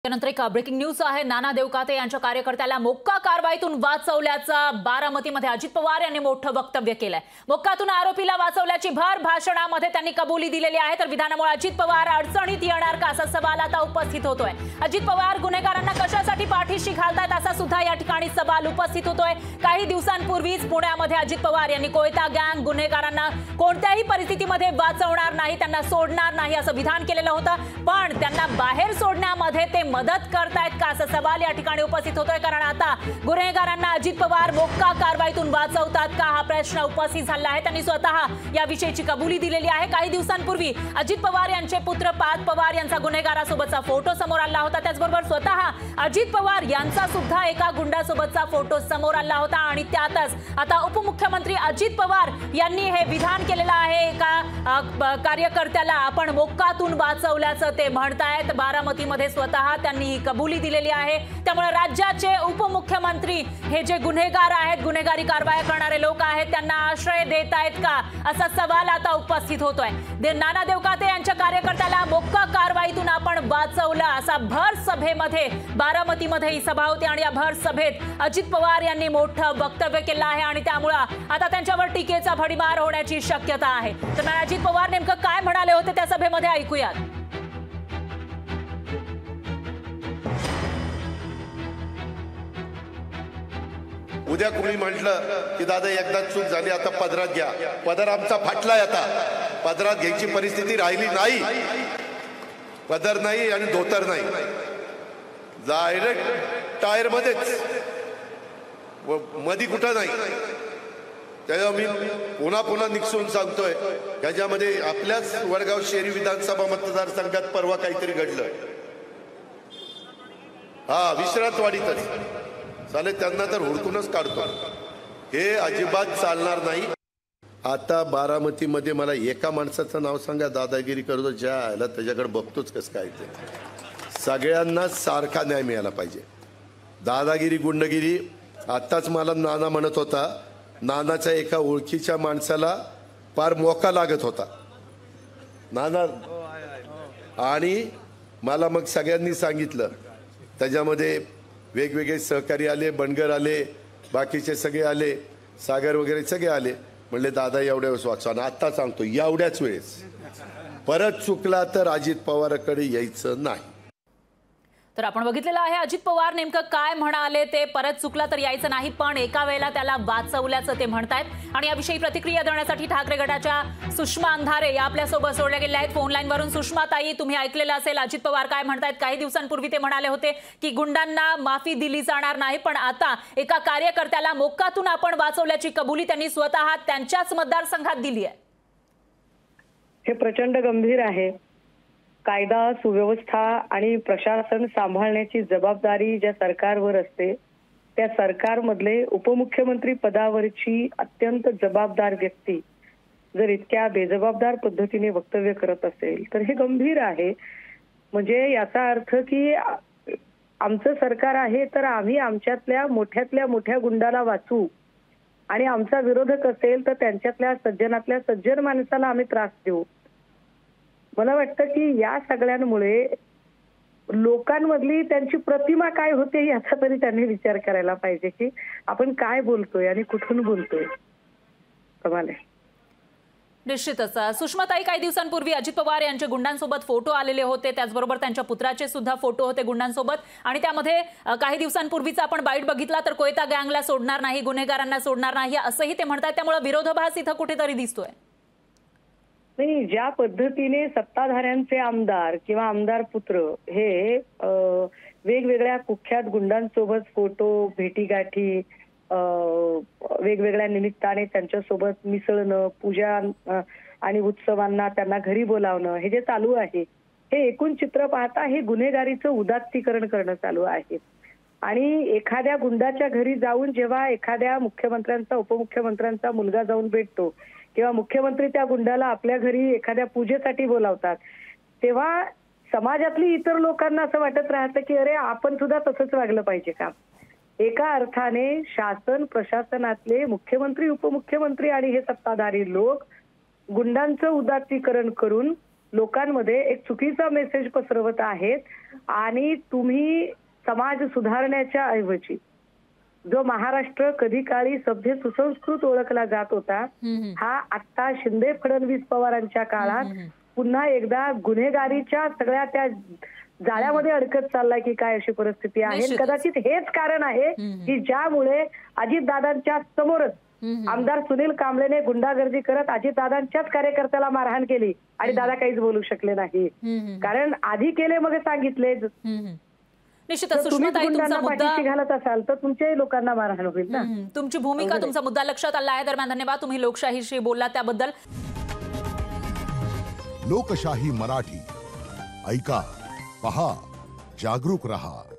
त्यानंतर एक breaking news आहे। नाना देवकाते यांच्या कार्यकर्त्याला मोक्का कारवाईतून वाचवल्याचा बारामतीमध्ये अजित पवार यांनी मोठं वक्तव्य केलंय। मोक्कातून आरोपीला वाचवल्याची भर भाषणामध्ये त्यांनी कबुली दिलेली आहे। तर विधानामुळे अजित पवार अडचणीत येणार का असा सवाल आता उपस्थित होतोय। अजित पवार गुन्हेगारांना कशासाठी पाठीशी घालतायत असा सुद्धा या ठिकाणी सवाल उपस्थित होतोय। काही दिवसांपूर्वीच पुण्यामध्ये अजित पवार यांनी कोयता गँग गुन्हेगारांना कोणत्याही परिस्थितीमध्ये वाचवणार नाही, त्यांना सोडणार नाही असं विधान केलेलं होतं। पण त्यांना बाहेर सोडण्यामध्ये ते मदत करतायत का असा सवाल या ठिकाणी उपस्थित होतोय। कारण आता गुन्हेगारांना अजित पवार मोक्का कारवाईतून वाचवतात का हा प्रश्न उपस्थित झाला आहे। त्यांनी स्वतः या विषयीची कबुली दिलेली आहे। काही दिवसांपूर्वी अजित पवार यांचे पुत्र पार्थ पवार यांचा गुन्हेगारासोबतचा फोटो समोर आला होता। त्याचबरोबर स्वतः अजित पवार यांचा सुद्धा एका गुंडासोबतचा फोटो समोर आला होता। आणि त्यातच आता उपमुख्यमंत्री अजित पवार यांनी हे विधान केलेलं आहे। एका कार्यकर्त्याला आपण मोक्कातून वाचवल्याचं ते म्हणतायत। बारामतीमध्ये स्वतः त्यांनी ही कबुली दिलेली आहे। त्यामुळे राज्याचे उपमुख्यमंत्री हे जे गुन्हेगार आहेत, गुन्हेगारी कारवाया करणारे लोक आहेत, त्यांना आश्रय देत आहेत का असा सवाल आता उपस्थित होतोय। नाना देवकाते यांच्या कार्यकर्त्याला मोक्का कारवाईतून आपण वाचवलं असा भर सभेमध्ये बारामतीमध्ये ही सभा होती। आणि या भर सभेत अजित पवार यांनी मोठं वक्तव्य केलं आहे। आणि त्यामुळे आता त्यांच्यावर टीकेचा भडीमार होण्याची शक्यता आहे। तर अजित पवार नेमकं काय म्हणाले होते त्या सभेमध्ये ऐकूयात। उद्या कोणी म्हटलं की दादा एकदा चूक झाली, आता पदरात घ्या, पदर आमचा फाटलाय, आता पदरात घ्यायची परिस्थिती राहिली नाही। पदर नाही आणि धोतर नाही, डायरेक्ट टायर मध्येच, मधी कुठं नाही। त्याला मी पुन्हा पुन्हा निक्षून सांगतोय, त्याच्यामध्ये आपल्याच वडगाव शहरी विधानसभा मतदारसंघात परवा काहीतरी घडलं। हा विश्रांतवाडीतच चालेल, त्यांना तर हुडकूनच काढतो। हे अजिबात चालणार नाही। आता बारामतीमध्ये मला एका माणसाचं नाव सांगा दादागिरी करतो, ज्या आला त्याच्याकडे बघतोच कसं काय ते। सगळ्यांना सारखा न्याय मिळाला पाहिजे। दादागिरी गुंडगिरी, आताच मला नाना म्हणत होता, नानाच्या एका ओळखीच्या माणसाला फार मोका लागत होता नाना, आणि मला मग सगळ्यांनी सांगितलं, त्याच्यामध्ये वेगवेगळे सहकारी आले, बनगर आले, बाकीचे सगळे आले, सागर वगैरे सगळे आले। म्हणले दादा एवढ्या वेळेस वाचवा, आणि आता सांगतो एवढ्याच वेळेस परत चुकला तर अजित पवाराकडे यायचं नाही। तर आपण बघितलेलं आहे अजित पवार नेमकं काय म्हणाले ते, परत चुकला तर यायचं नाही, पण एका वेळेला त्याला वाचवल्याचं ते म्हणतायत। आणि याविषयी प्रतिक्रिया देण्यासाठी ठाकरे गटाच्या सुषमा अंधारे या आपल्यासोबत जोडल्या गेल्या आहेत फोन लाईनवरून। सुषमा ताई, तुम्ही ऐकलेलं असेल अजित पवार काय म्हणतायत। काही दिवसांपूर्वी ते म्हणाले होते की गुंडांना माफी दिली जाणार नाही, पण आता एका कार्यकर्त्याला मोक्कातून आपण वाचवल्याची कबुली त्यांनी स्वतः त्यांच्याच मतदारसंघात दिली आहे। हे प्रचंड गंभीर आहे। कायदा सुव्यवस्था आणि प्रशासन सांभाळण्याची जबाबदारी ज्या सरकारवर असते, त्या सरकारमधले उपमुख्यमंत्री पदावरची अत्यंत जबाबदार व्यक्ती जर इतक्या बेजबाबदार पद्धतीने वक्तव्य करत असेल तर हे गंभीर आहे। म्हणजे याचा अर्थ की आमचं सरकार आहे तर आम्ही आमच्यातल्या मोठ्यातल्या मोठ्या गुंडाला वाचू, आणि आमचा विरोधक असेल तर त्यांच्यातल्या सज्जनातल्या सज्जन माणसाला आम्ही त्रास देऊ। मला वाटतं की या सगळ्यांमुळे लोकांमधली त्यांची प्रतिमा काय होते याचा तरी त्यांनी विचार करायला पाहिजे की आपण काय बोलतोय आणि कुठून बोलतोय। कमाल आहे। निश्चितच सुषमाताई, काही दिवसांपूर्वी अजित पवार यांचे गुंडांसोबत फोटो आलेले होते, त्याचबरोबर त्यांच्या पुत्राचे सुद्धा फोटो होते गुंडांसोबत। आणि त्यामध्ये काही दिवसांपूर्वीचा आपण बाईट बघितला तर कोयता गँगला सोडणार नाही, गुन्हेगारांना सोडणार नाही असंही ते म्हणतात। त्यामुळे विरोधाभास इथं कुठेतरी दिसतोय। नाही, ज्या पद्धतीने सत्ताधाऱ्यांचे आमदार किंवा आमदार पुत्र हे वेगवेगळ्या कुख्यात गुंडांसोबत फोटो, भेटीगाठी, वेगवेगळ्या निमित्ताने त्यांच्यासोबत मिसळणं, पूजा आणि उत्सवांना त्यांना घरी बोलावणं, हे जे चालू आहे, हे एकूण चित्र पाहता हे गुन्हेगारीचं उदात्तीकरण करणं चालू आहे। आणि एखाद्या गुंडाच्या घरी जाऊन जेव्हा एखाद्या मुख्यमंत्र्यांचा उपमुख्यमंत्र्यांचा मुलगा जाऊन भेटतो किंवा मुख्यमंत्री त्या गुंडाला आपल्या घरी एखाद्या पूजेसाठी बोलावतात, तेव्हा समाजातली इतर लोकांना असं वाटत राहतं की अरे आपण सुद्धा तसंच वागलं पाहिजे का। एका अर्थाने शासन प्रशासनातले मुख्यमंत्री, उपमुख्यमंत्री आणि हे सत्ताधारी लोक गुंडांचं उदात्तीकरण करून लोकांमध्ये एक चुकीचा मेसेज पसरवत आहेत आणि तुम्ही समाज सुधारण्याच्या ऐवजी जो महाराष्ट्र कधी काळी सभ्य सुसंस्कृत ओळखला जात होता हा आता शिंदे फडणवीस पवारांच्या काळात पुन्हा एकदा गुन्हेगारीच्या सगळ्या त्या जाळ्यामध्ये अडकत चाललाय की काय अशी परिस्थिती आहे. निश्चितच. कदाचित हेच कारण आहे की ज्यामुळे अजितदादांच्या समोरच आमदार सुनील कांबळेने गुंडागर्दी करत अजितदादांच्याच कार्यकर्त्याला मारहाण केली आणि दादा काहीच बोलू शकले नाही. कारण आधी केले मग सांगितले. निश्चितच तुम्ही सुषमाताई, तुमचा गुंडांना मुद्दा, पाठीशी घालत असाल तर तुमच्याही लोकांना मारहाण होईल ना. तुमची भूमिका, तुमचा मुद्दा लक्षात आला आहे. दरम्यान धन्यवाद तुम्ही लोकशाहीशी बोललात त्याबद्दल. लोकशाही मराठी ऐका, पहा, जागरूक रहा.